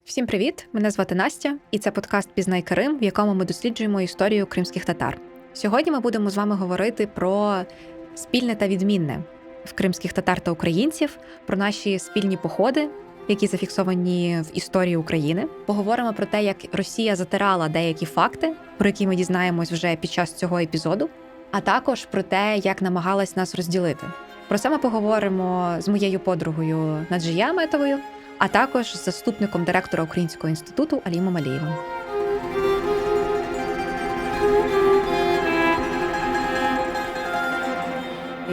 Всім привіт! Мене звати Настя, і це подкаст «Пізнай Крим», в якому ми досліджуємо історію кримських татар. Сьогодні ми будемо з вами говорити про спільне та відмінне в кримських татар та українців, про наші спільні походи, які зафіксовані в історії України. Поговоримо про те, як Росія затирала деякі факти, про які ми дізнаємось вже під час цього епізоду, а також про те, як намагалась нас розділити. Про це ми поговоримо з моєю подругою Наджия Аметовою, а також з заступником директора Українського інституту Алімом Алієвим.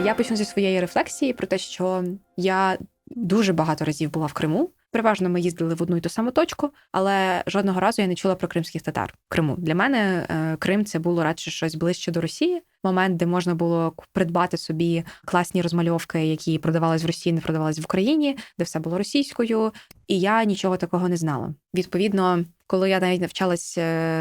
Я почну зі своєї рефлексії про те, що я дуже багато разів була в Криму. Переважно ми їздили в одну і ту саму точку, але жодного разу я не чула про кримських татар в Криму. Для мене Крим – це було радше щось ближче до Росії. Момент, де можна було придбати собі класні розмальовки, які продавались в Росії, не продавались в Україні, де все було російською, і я нічого такого не знала. Відповідно, коли я навіть навчалась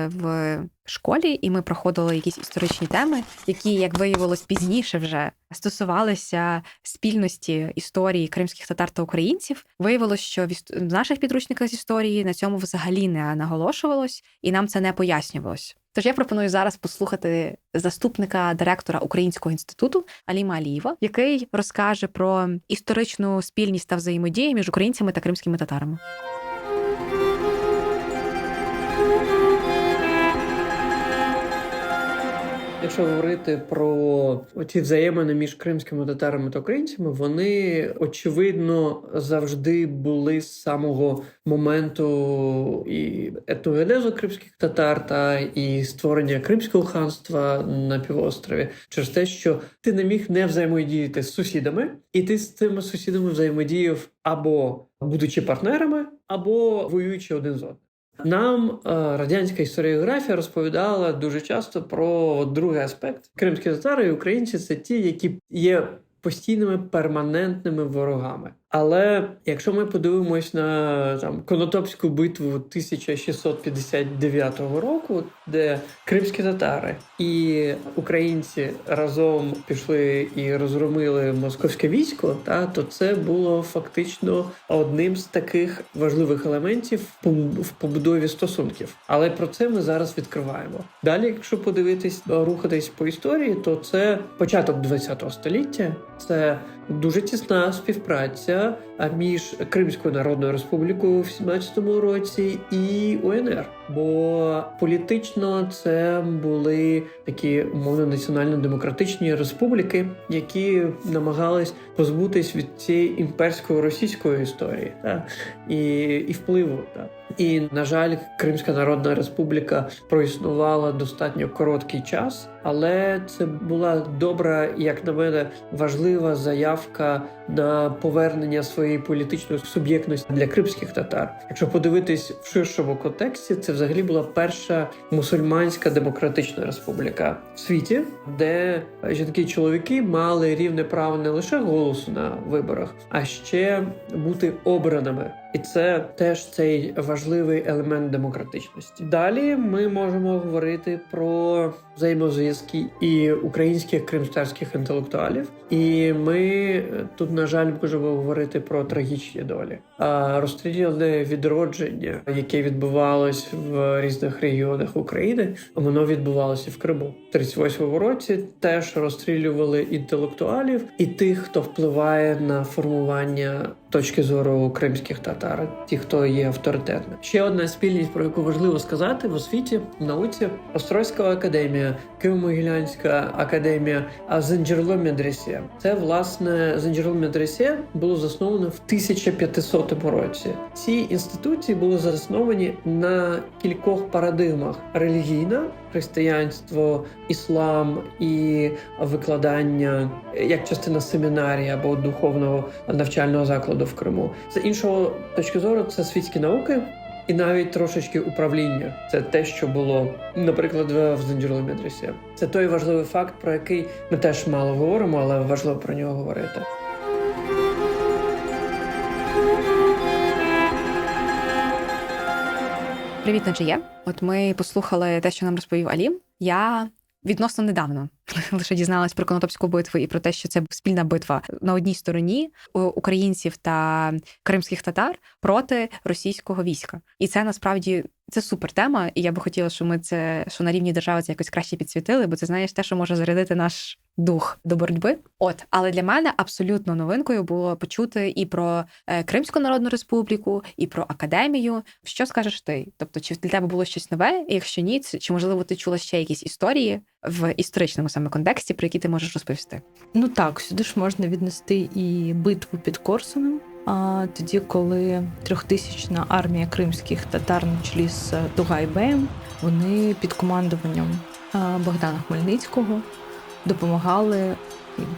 в школі, і ми проходили якісь історичні теми, які, як виявилось пізніше вже, стосувалися спільності історії кримських татар та українців, виявилось, що в наших підручниках з історії на цьому взагалі не наголошувалось, і нам це не пояснювалось. Тож я пропоную зараз послухати заступника директора Українського інституту Аліма Алієва, який розкаже про історичну спільність та взаємодію між українцями та кримськими татарами. Якщо говорити про ці взаємини між кримськими татарами та українцями, вони, очевидно, завжди були з самого моменту і етногенезу кримських татар та і створення Кримського ханства на півострові, через те, що ти не міг не взаємодіяти з сусідами, і ти з цими сусідами взаємодіяв або будучи партнерами, або воюючи один з одним. Нам радянська історіографія розповідала дуже часто про другий аспект. Кримські татари і українці – це ті, які є постійними перманентними ворогами. Але якщо ми подивимось на Конотопську битву 1659 року, де кримські татари і українці разом пішли і розгромили московське військо, то це було фактично одним з таких важливих елементів в побудові стосунків. Але про це ми зараз відкриваємо. Далі, якщо подивитись, рухатись по історії, то це початок ХХ століття, це дуже тісна співпраця між Кримською Народною Республікою в 17-му році і УНР. Бо політично це були такі, умовно, національно-демократичні республіки, які намагались позбутись від цієї імперської російської історії і впливу. І, на жаль, Кримська Народна Республіка проіснувала достатньо короткий час, але це була добра, як на мене, важлива заявка на повернення своєї політичної суб'єктності для кримських татар. Якщо подивитись в ширшому контексті, це взагалі була перша мусульманська демократична республіка в світі, де жінки і чоловіки мали рівне право не лише голосу на виборах, а ще бути обраними. І це теж цей важливий елемент демократичності. Далі ми можемо говорити про взаємозв'язки і українських кримськотатарських інтелектуалів. І ми тут, на жаль, можемо говорити про трагічні долі. Розстріляне відродження, яке відбувалось в різних регіонах України, воно відбувалося в Криму. В 38-му році теж розстрілювали інтелектуалів і тих, хто впливає на формування точки зору кримських татар, ті, хто є авторитетним. Ще одна спільність, про яку важливо сказати в освіті, в науці: Острозька академія, Києво-Могилянська академія, Зенджерло медресе. Це, власне, Зенджерло медресе було засновано в 1500 році. Ці інституції були засновані на кількох парадигмах: релігійна, християнство, іслам і викладання як частина семінарії або духовного навчального закладу в Криму. З іншого точки зору, це світські науки і навіть трошечки управління. Це те, що було, наприклад, в Зенджерло медресе. Це той важливий факт, про який ми теж мало говоримо, але важливо про нього говорити. Привіт, Наджия. От ми послухали те, що нам розповів Алім. Я відносно недавно лише дізналась про Конотопську битву і про те, що це спільна битва на одній стороні українців та кримських татар проти російського війська. І це насправді це супер тема, і я би хотіла, щоб ми це, що на рівні держави це якось краще підсвітили, бо це, знаєш, те, що може зарядити наш дух до боротьби. Але для мене абсолютно новинкою було почути і про Кримську Народну Республіку, і про академію. Що скажеш ти? Тобто, чи для тебе було щось нове? І якщо ні, чи можливо ти чула ще якісь історії в історичному саме контексті, про які ти можеш розповісти? Ну так, сюди ж можна віднести і битву під Корсунем. А тоді, коли 3000-на армія кримських татар на чолі з Тугайбеєм, вони під командуванням Богдана Хмельницького допомагали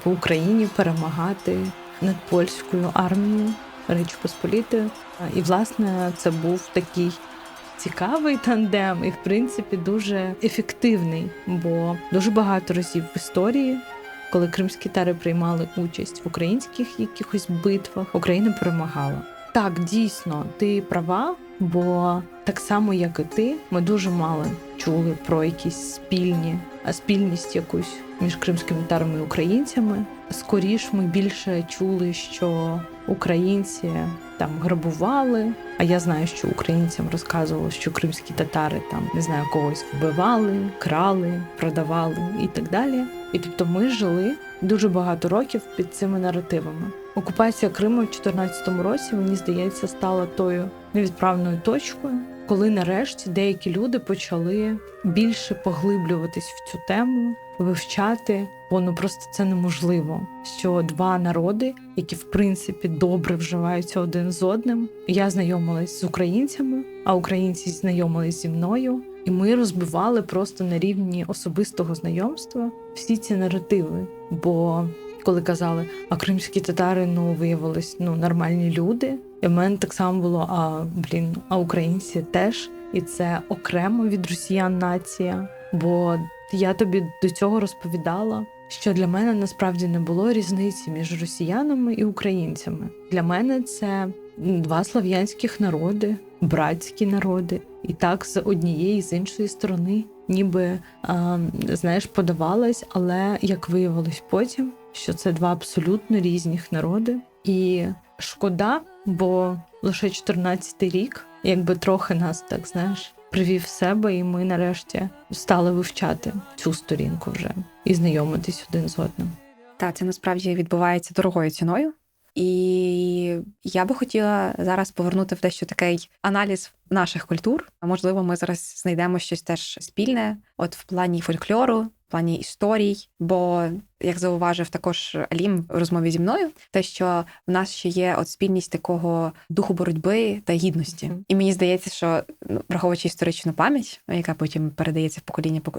в Україні перемагати над польською армією Речі Посполітої. І, власне, це був такий цікавий тандем і, в принципі, дуже ефективний, бо дуже багато разів в історії, коли кримські татари приймали участь в українських якихось битвах, Україна перемагала. Так, дійсно, ти права, бо так само, як і ти, ми дуже мало чули про якісь спільність якусь між кримськими татарами і українцями. Скоріш ми більше чули, що українці там грабували, а я знаю, що українцям розказували, що кримські татари там, не знаю, когось вбивали, крали, продавали і так далі. І тобто ми жили дуже багато років під цими наративами. Окупація Криму в 2014 році, мені здається, стала тою невідправною точкою, коли нарешті деякі люди почали більше поглиблюватись в цю тему, вивчати, бо просто це неможливо, що два народи, які в принципі добре вживаються один з одним. Я знайомилась з українцями, а українці знайомились зі мною, і ми розбивали просто на рівні особистого знайомства всі ці наративи. Бо коли казали, а кримські татари, виявились, нормальні люди, і в мене так само було, а українці теж, і це окремо від росіян нація, бо я тобі до цього розповідала, що для мене насправді не було різниці між росіянами і українцями. Для мене це два слов'янських народи, братські народи. І так з однієї, з іншої сторони, ніби, подавалось, але як виявилось потім, що це два абсолютно різних народи. І шкода, бо лише 14-й рік, якби трохи нас, привів в себе, і ми нарешті стали вивчати цю сторінку вже і знайомитись один з одним. Так, це насправді відбувається дорогою ціною. І я би хотіла зараз повернути в дещо такий аналіз наших культур. Можливо, ми зараз знайдемо щось теж спільне, в плані фольклору, в плані історій. Бо, як зауважив також Алім в розмові зі мною, те, що в нас ще є спільність такого духу боротьби та гідності. І мені здається, що, враховуючи історичну пам'ять, яка потім передається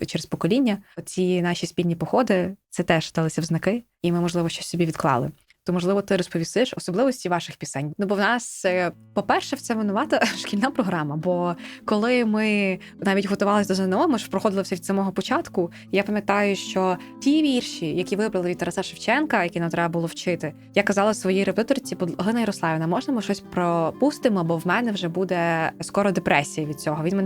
через покоління, ці наші спільні походи, це теж сталися в знаки, і ми, можливо, щось собі відклали. То, можливо, ти розповісиш особливості ваших пісень. Бо в нас, по-перше, в це винувата шкільна програма. Бо коли ми навіть готувалися до ЗНО, ми ж проходили все від самого початку. Я пам'ятаю, що ті вірші, які вибрали від Тараса Шевченка, які нам треба було вчити, я казала своїй репетиторці: Галина Ярославівна, можна ми щось пропустимо, бо в мене вже буде скоро депресія від цього. Він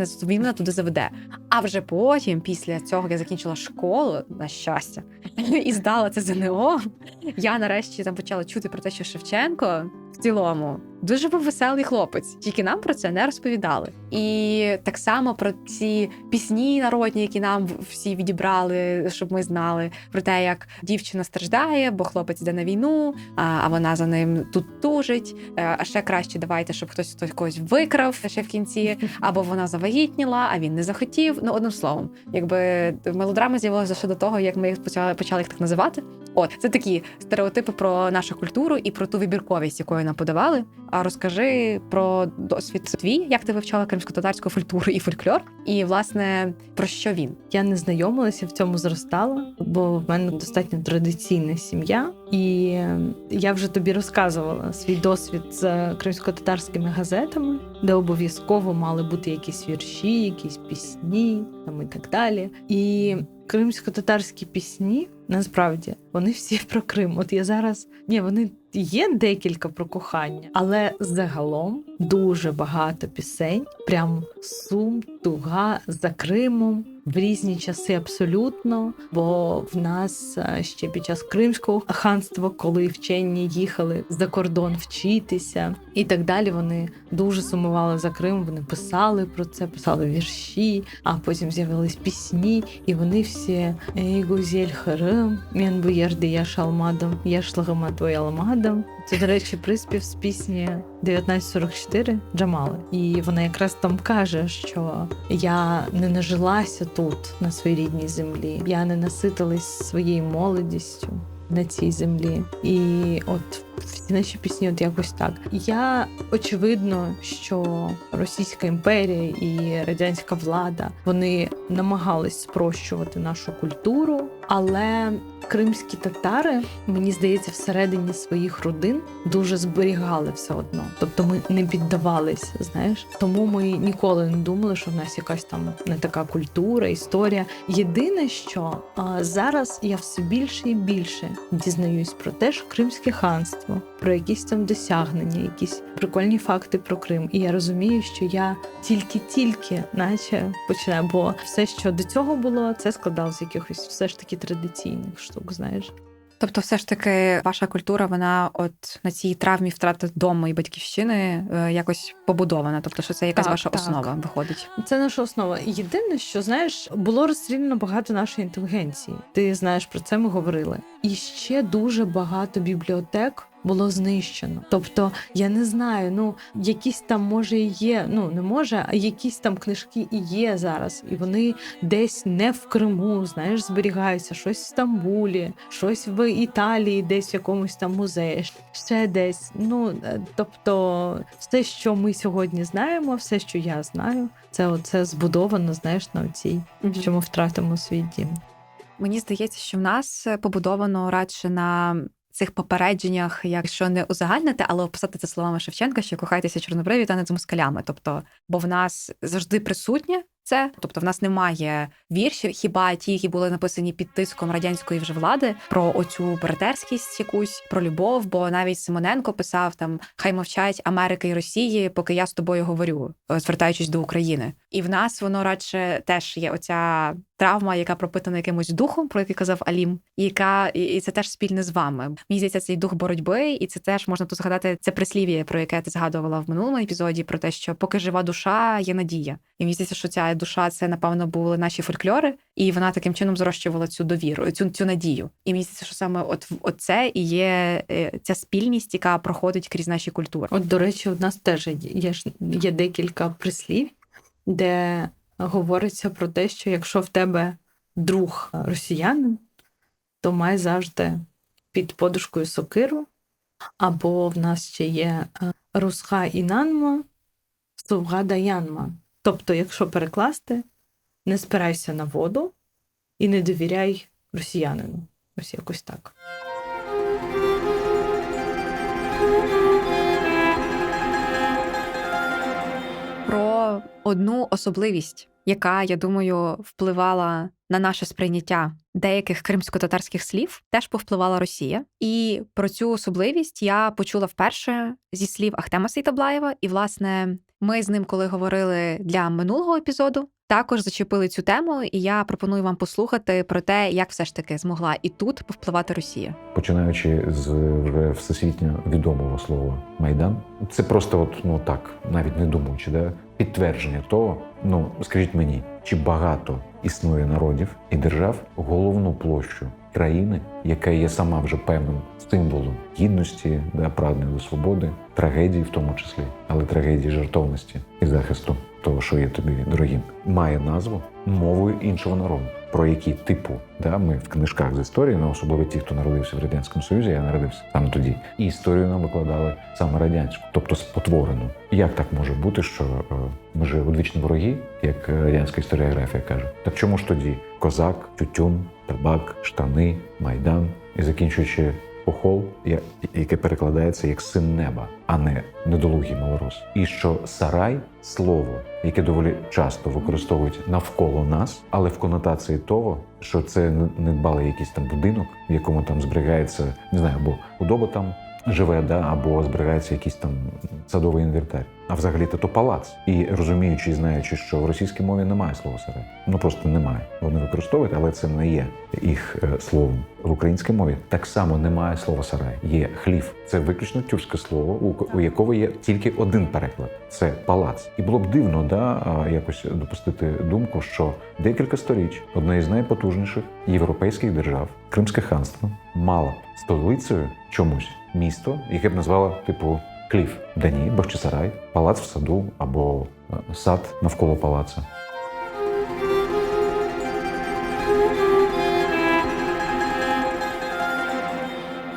мене туди заведе. А вже потім, після цього, я закінчила школу, на щастя, і здала це ЗНО. Я нарешті там почала чути про те, що Шевченко в цілому дуже був веселий хлопець. Тільки нам про це не розповідали. І так само про ці пісні народні, які нам всі відібрали, щоб ми знали. Про те, як дівчина страждає, бо хлопець йде на війну, а вона за ним тут тужить. А ще краще давайте, щоб хтось когось викрав ще в кінці. Або вона завагітніла, а він не захотів. Одним словом. Мелодрама з'явилася ще до того, як ми їх почали їх так називати. Це такі стереотипи про нашу культуру і про ту вибірковість, якою нам подавали. А розкажи про досвід твій, як ти вивчала кримсько-татарську культуру і фольклор, і, власне, про що він? Я не знайомилася, в цьому зростала, бо в мене достатньо традиційна сім'я. І я вже тобі розказувала свій досвід з кримсько-татарськими газетами, де обов'язково мали бути якісь вірші, якісь пісні і так далі. І кримсько-татарські пісні, насправді, вони всі про Крим. Я зараз... вони є декілька про кохання, але загалом дуже багато пісень, прям сум, туга за Кримом. В різні часи абсолютно, бо в нас ще під час Кримського ханства, коли вчені їхали за кордон вчитися і так далі, вони дуже сумували за Крим, вони писали про це, писали вірші, а потім з'явились пісні, і вони всі «Ей, гузель Херем, мен бу yerде яш алмадам, яшлығыма твой алмадам». Це, до речі, приспів з пісні 1944 Джамали. І вона якраз там каже, що я не нажилася тут, на своїй рідній землі. Я не наситилась своєю молодістю на цій землі. І от всі наші пісні от якось так. Я, очевидно, що Російська імперія і радянська влада, вони намагались спрощувати нашу культуру, але кримські татари, мені здається, всередині своїх родин дуже зберігали все одно. Тобто ми не піддавались, знаєш. Тому ми ніколи не думали, що в нас якась там не така культура, історія. Єдине, що зараз я все більше і більше дізнаюсь про те, що Кримське ханство, про якісь там досягнення, якісь прикольні факти про Крим. І я розумію, що я тільки наче починаю, бо все, що до цього було, це складалося з якихось все ж таки традиційних штук, знаєш. Тобто все ж таки ваша культура, вона от на цій травмі втрати дому і батьківщини якось побудована? Тобто, що це якась ваша основа виходить? Це наша основа. Єдине, що, знаєш, було розстріляно багато нашої інтелігенції. Ти знаєш, про це ми говорили. І ще дуже багато бібліотек було знищено. Тобто, я не знаю, якісь там, може, і є, не може, а якісь там книжки і є зараз. І вони десь не в Криму, знаєш, зберігаються. Щось в Стамбулі, щось в Італії, десь в якомусь там музеї, ще десь. Тобто, все, що ми сьогодні знаємо, все, що я знаю, це збудовано, знаєш, на оцій, що ми втратимо свій дім. Мені здається, що в нас побудовано радше на цих попередженнях, якщо не узагальнити, але описати це словами Шевченка, що кохайтеся чорнобриві та не з москалями. Тобто, бо в нас завжди присутнє це, тобто в нас немає віршів, хіба ті, які були написані під тиском радянської вже влади, про оцю братерськість якусь, про любов, бо навіть Симоненко писав там «Хай мовчать Америка і Росії, поки я з тобою говорю», звертаючись до України. І в нас воно радше теж є оця травма, яка пропитана якимось духом, про який казав Алім, і це теж спільне з вами. Мені здається, цей дух боротьби, і це теж можна тут згадати це прислів'я, про яке ти згадувала в минулому епізоді, про те, що поки жива душа, є надія. І мені здається, що ця душа, це, напевно, були наші фольклори, і вона таким чином зрощувала цю довіру, цю надію. І мені здається, що саме от це і є ця спільність, яка проходить крізь наші культури. От, до речі, у нас теж є декілька прислів, де говориться про те, що якщо в тебе друг росіянин, то май завжди під подушкою сокиру, або в нас ще є «Русха інанма, сувга даянма». Тобто, якщо перекласти, не спирайся на воду і не довіряй росіянину. Ось якось так. Про одну особливість, яка, я думаю, впливала на наше сприйняття деяких кримсько-татарських слів, теж повпливала Росія. І про цю особливість я почула вперше зі слів Ахтема Сейтаблаєва. І, власне, ми з ним, коли говорили для минулого епізоду, також зачепили цю тему, і я пропоную вам послухати про те, як все ж таки змогла і тут повпливати Росія. Починаючи з вже всесвітньо відомого слова «Майдан», це просто так, навіть не думаючи, підтвердження того, скажіть мені, чи багато існує народів і держав головну площу країни, яка є сама вже певним символом гідності, прагнення до свободи, трагедії в тому числі, але трагедії жертовності і захисту того, що є тобі дорогим, має назву мовою іншого народу, про які ми в книжках з історії, особливо ті, хто народився в Радянському Союзі, я народився там тоді, і історію нам викладали саме радянську, тобто спотворену. Як так може бути, що ми ж одвічні вороги, як радянська історіографія каже? Так чому ж тоді козак, тютюн, табак, штани, майдан і закінчуючи Хохол, яке перекладається як «син неба», а не «недолугий малорос». І що сарай – слово, яке доволі часто використовують навколо нас, але в конотації того, що це недбалий якийсь там будинок, в якому там зберігається, або худоба там живе, да, або зберігається якийсь там садовий інвентар. А взагалі-то то палац. І розуміючи і знаючи, що в російській мові немає слова сарай. Ну просто немає. Вони використовують, але це не є їх словом. В українській мові так само немає слова сарай. Є хлів. Це виключно тюркське слово, у якого є тільки один переклад. Це палац. І було б дивно, якось допустити думку, що декілька сторіч одна із найпотужніших європейських держав, Кримське ханство, мало столицею чомусь місто, яке б назвало типу Клів. Да ні, Бахчисарай, палац в саду або сад навколо палацу.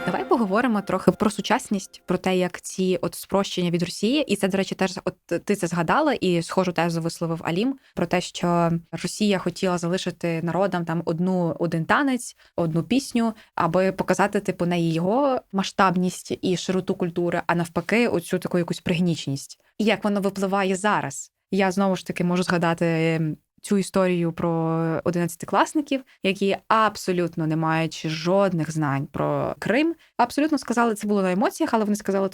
Давай поговоримо трохи про сучасність, про те, як ці спрощення від Росії, і це, до речі, теж ти це згадала, і схожу тезу висловив Алім, про те, що Росія хотіла залишити народам там один танець, одну пісню, аби показати не його масштабність і широту культури, а навпаки, оцю таку якусь пригніченість. І як воно випливає зараз? Я знову ж таки можу згадати цю історію про 11-класників, які абсолютно не маючи жодних знань про Крим, абсолютно сказали, це було на емоціях, але вони сказали,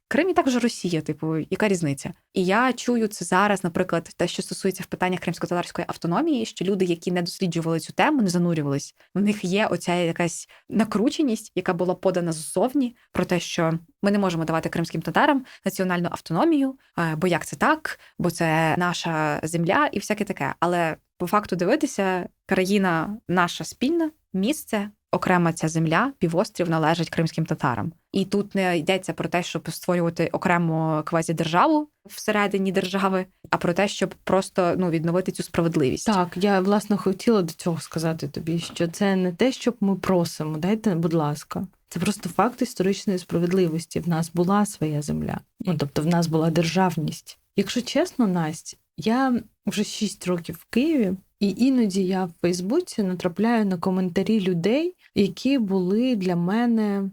Крим і так вже Росія, яка різниця? І я чую це зараз, наприклад, те, що стосується в питаннях кримсько-татарської автономії, що люди, які не досліджували цю тему, не занурювались, в них є оця якась накрученість, яка була подана ззовні, про те, що ми не можемо давати кримським татарам національну автономію, бо як це так, бо це наша земля і всяке таке. Але по факту дивитися, країна наша спільна, місце, окрема ця земля, півострів належить кримським татарам. І тут не йдеться про те, щоб створювати окрему квазідержаву всередині держави, а про те, щоб просто відновити цю справедливість. Так, я, власне, хотіла до цього сказати тобі, що це не те, щоб ми просимо, дайте, будь ласка. Це просто факт історичної справедливості. В нас була своя земля. Тобто в нас була державність. Якщо чесно, Настя, я вже 6 років в Києві, і іноді я в Фейсбуці натрапляю на коментарі людей, які були для мене,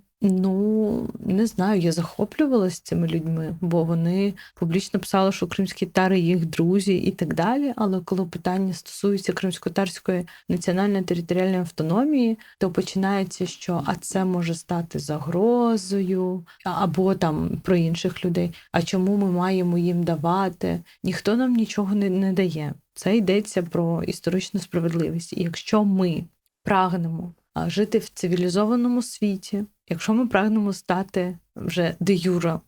не знаю, я захоплювалася цими людьми, бо вони публічно писали, що кримські татари їх друзі і так далі. Але коли питання стосується кримсько-татарської національної територіальної автономії, то починається, що це може стати загрозою, або там про інших людей. А чому ми маємо їм давати? Ніхто нам нічого не дає. Це йдеться про історичну справедливість. І якщо ми прагнемо жити в цивілізованому світі, якщо ми прагнемо стати вже де-юре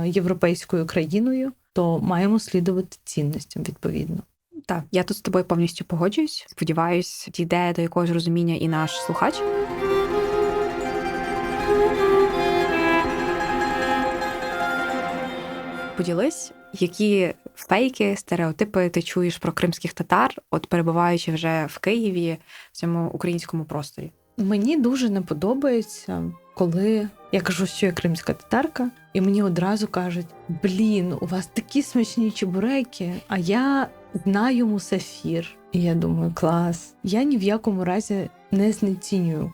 європейською країною, то маємо слідувати цінностям відповідно. Так, я тут з тобою повністю погоджуюсь. Сподіваюсь, дійде до якогось розуміння і наш слухач. Поділись, які фейки, стереотипи ти чуєш про кримських татар, перебуваючи вже в Києві, в цьому українському просторі? Мені дуже не подобається, коли я кажу, що я кримська татарка, і мені одразу кажуть: у вас такі смачні чебуреки, а я знаю мусафір. І я думаю, клас. Я ні в якому разі не знецінюю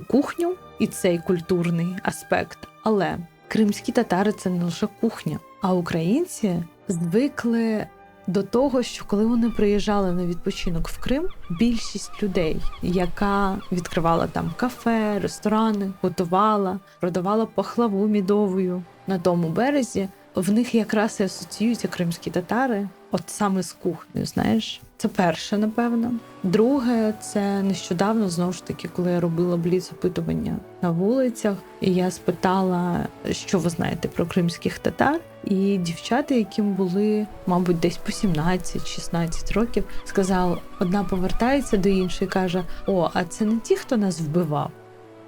кухню і цей культурний аспект. Але кримські татари – це не лише кухня, а українці звикли до того, що коли вони приїжджали на відпочинок в Крим, більшість людей, яка відкривала там кафе, ресторани, готувала, продавала пахлаву мідовою на тому березі, в них якраз і асоціюються кримські татари саме з кухнею, знаєш. Це перше, напевно. Друге, це нещодавно, знову ж таки, коли я робила бліц-опитування на вулицях, і я спитала, що ви знаєте про кримських татар, і дівчата, яким були, мабуть, десь по 17-16 років, сказали, одна повертається до іншої і каже: а це не ті, хто нас вбивав?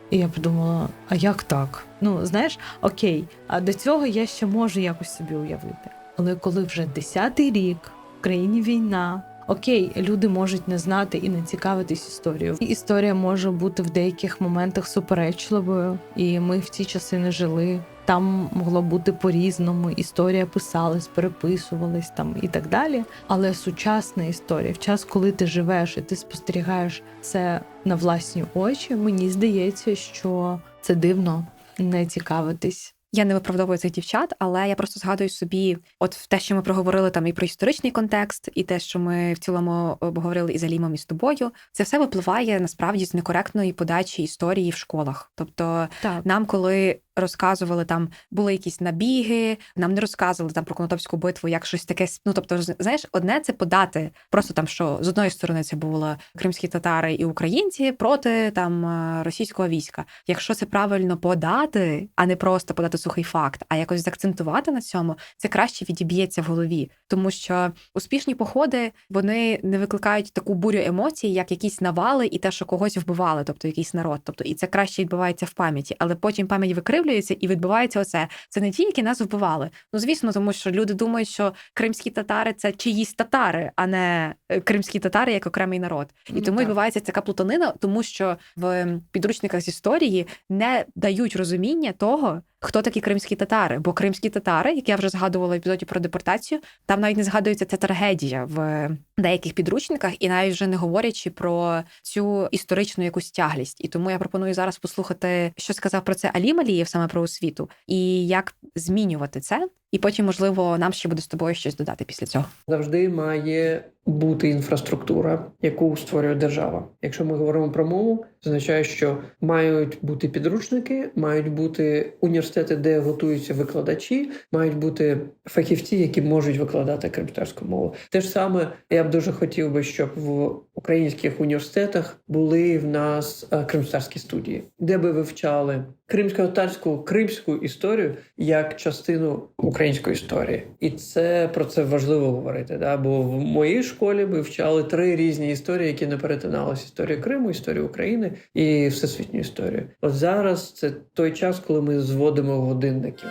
І я подумала, а як так? Знаєш, окей, а до цього я ще можу якось собі уявити. Але коли вже 10-й рік, в країні війна, окей, люди можуть не знати і не цікавитись історією. І історія може бути в деяких моментах суперечливою, і ми в ті часи не жили. Там могло бути по-різному, історія писалась, переписувалась там і так далі. Але сучасна історія, в час, коли ти живеш і ти спостерігаєш це на власні очі, мені здається, що це дивно не цікавитись. Я не виправдовую цих дівчат, але я просто згадую собі в те, що ми проговорили там і про історичний контекст, і те, що ми в цілому обговорили із Алімом, і з тобою. Це все випливає, насправді, з некоректної подачі історії в школах. Тобто Так. нам, коли розказували, там були якісь набіги, нам не розказували там про Конотопську битву, як щось таке. Ну, тобто, знаєш, одне це подати, просто там, що з одної сторони це були кримські татари і українці проти там російського війська. Якщо це правильно подати, а не просто подати сухий факт, а якось заакцентувати на цьому, це краще відіб'ється в голові. Тому що успішні походи, вони не викликають таку бурю емоцій, як якісь навали і те, що когось вбивали, тобто якийсь народ. Тобто, і це краще відбувається в пам'яті, але потім пам'ять викривлюється і відбувається оце. Це не ті, які нас вбивали. Ну, звісно, тому що люди думають, що кримські татари – це чиїсь татари, а не кримські татари як окремий народ. І тому відбувається така плутанина, тому що в підручниках з історії не дають розуміння того, хто такі кримські татари. Бо кримські татари, як я вже згадувала в епізоді про депортацію, там навіть не згадується ця трагедія в деяких підручниках, і навіть вже не говорячи про цю історичну якусь тяглість. І тому я пропоную зараз послухати, що сказав про це Алім Алієв, саме про освіту, і як змінювати це. І потім, можливо, нам ще буде з тобою щось додати після цього. Завжди має бути інфраструктура, яку створює держава. Якщо ми говоримо про мову, це означає, що мають бути підручники, мають бути університети, де готуються викладачі, мають бути фахівці, які можуть викладати кримську мову. Те ж саме я б дуже хотів би, щоб в українських університетах були в нас кримські студії, де би вивчали кримсько-татарську, кримську історію як частину української історії. І це про це важливо говорити, да? Бо в моїй школі ми вчали 3 різні історії, які не перетиналися: історію Криму, історію України і всесвітню історію. От зараз це той час, коли ми зводимо годинники.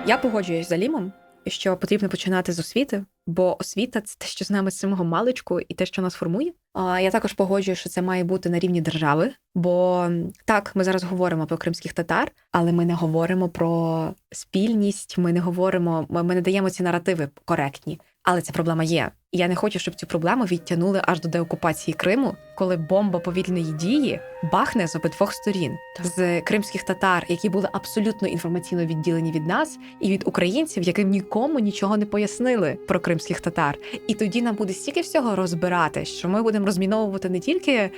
Я погоджуюсь з Алімом, що потрібно починати з освіти, бо освіта – це те, що з нами з самого маличку і те, що нас формує. Я також погоджуюсь, що це має бути на рівні держави, бо так, ми зараз говоримо про кримських татар, але ми не говоримо про спільність, ми не даємо ці наративи коректні. Але ця проблема є. І я не хочу, щоб цю проблему відтягнули аж до деокупації Криму, коли бомба повільної дії бахне з обидвох сторін. Так. З кримських татар, які були абсолютно інформаційно відділені від нас, і від українців, яким нікому нічого не пояснили про кримських татар. І тоді нам буде стільки всього розбирати, що ми будемо розміновувати не тільки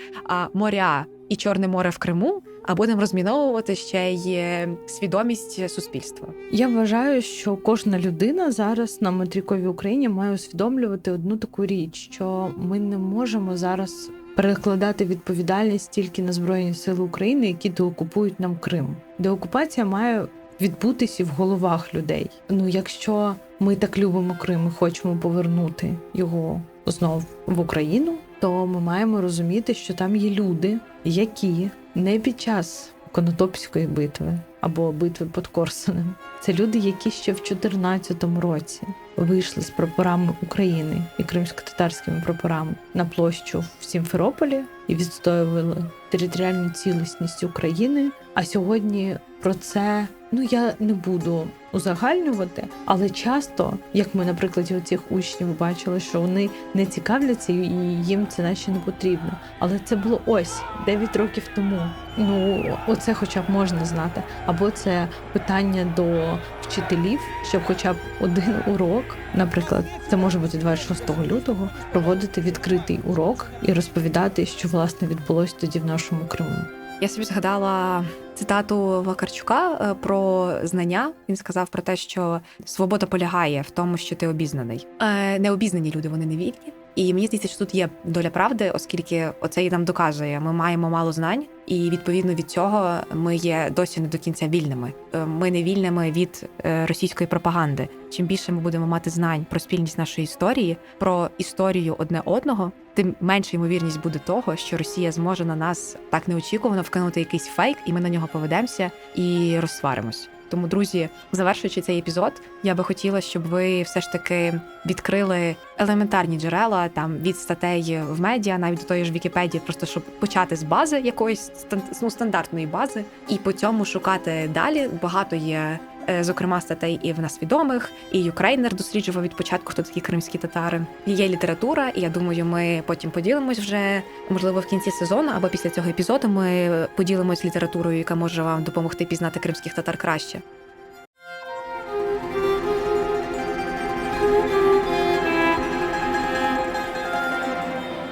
моря і Чорне море в Криму, а будемо розміновувати ще й свідомість суспільства. Я вважаю, що кожна людина зараз на материковій Україні має усвідомлювати одну таку річ, що ми не можемо зараз перекладати відповідальність тільки на Збройні Сили України, які деокупують нам Крим. Деокупація має відбутися в головах людей. Якщо ми так любимо Крим і хочемо повернути його знов в Україну, то ми маємо розуміти, що там є люди, які не під час Конотопської битви або битви під Корсунем. Це люди, які ще в 2014 році вийшли з прапорами України і кримсько-татарськими прапорами на площу в Сімферополі і відстоювали територіальну цілісність України. А сьогодні про це, я не буду узагальнювати, але часто, як ми на прикладі оцих учнів бачили, що вони не цікавляться і їм це наче не потрібно. Але це було 9 років тому. Оце хоча б можна знати. Або це питання до вчителів, щоб хоча б один урок, наприклад, це може бути 26 лютого, проводити відкритий урок і розповідати, що, власне, відбулось тоді в нашому Криму. Я собі згадала цитату Вакарчука про знання. Він сказав про те, що свобода полягає в тому, що ти обізнаний. Необізнані люди, вони не вільні. І мені здається, що тут є доля правди, оскільки оце і нам доказує. Ми маємо мало знань, і відповідно від цього ми є досі не до кінця вільними. Ми не вільними від російської пропаганди. Чим більше ми будемо мати знань про спільність нашої історії, про історію одне одного, тим менша ймовірність буде того, що Росія зможе на нас так неочікувано вкинути якийсь фейк, і ми на нього поведемося і розсваримось. Тому, друзі, завершуючи цей епізод, я би хотіла, щоб ви все ж таки відкрили елементарні джерела там від статей в медіа, навіть до тої ж Вікіпедії, просто щоб почати з бази якоїсь стандартної бази, і по цьому шукати далі. Багато є, зокрема, статей і в нас відомих, і Юкрейнер досліджував від початку, хто такі кримські татари. Є література, і я думаю, ми потім поділимось вже, можливо, в кінці сезону або після цього епізоду ми поділимось літературою, яка може вам допомогти пізнати кримських татар краще.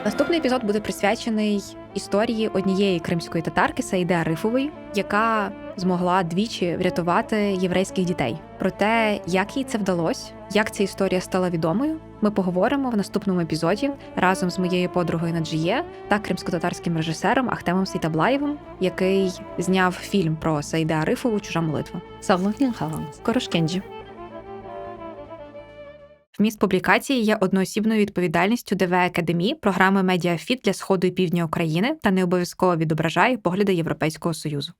Наступний епізод буде присвячений історії однієї кримської татарки Саїди Арифової, яка змогла двічі врятувати єврейських дітей. Про те, як їй це вдалося, як ця історія стала відомою, ми поговоримо в наступному епізоді разом з моєю подругою Наджіє та кримсько-татарським режисером Ахтемом Сейтаблаєвим, який зняв фільм про Саїду Арифову «Чужа молитва». Саглахнін халам. Корошкенджі. Вміст публікації є одноосібною відповідальністю ДВ Академії програми «Медіафіт» для Сходу і Півдня України та не обов'язково відображає погляди Європейського Союзу.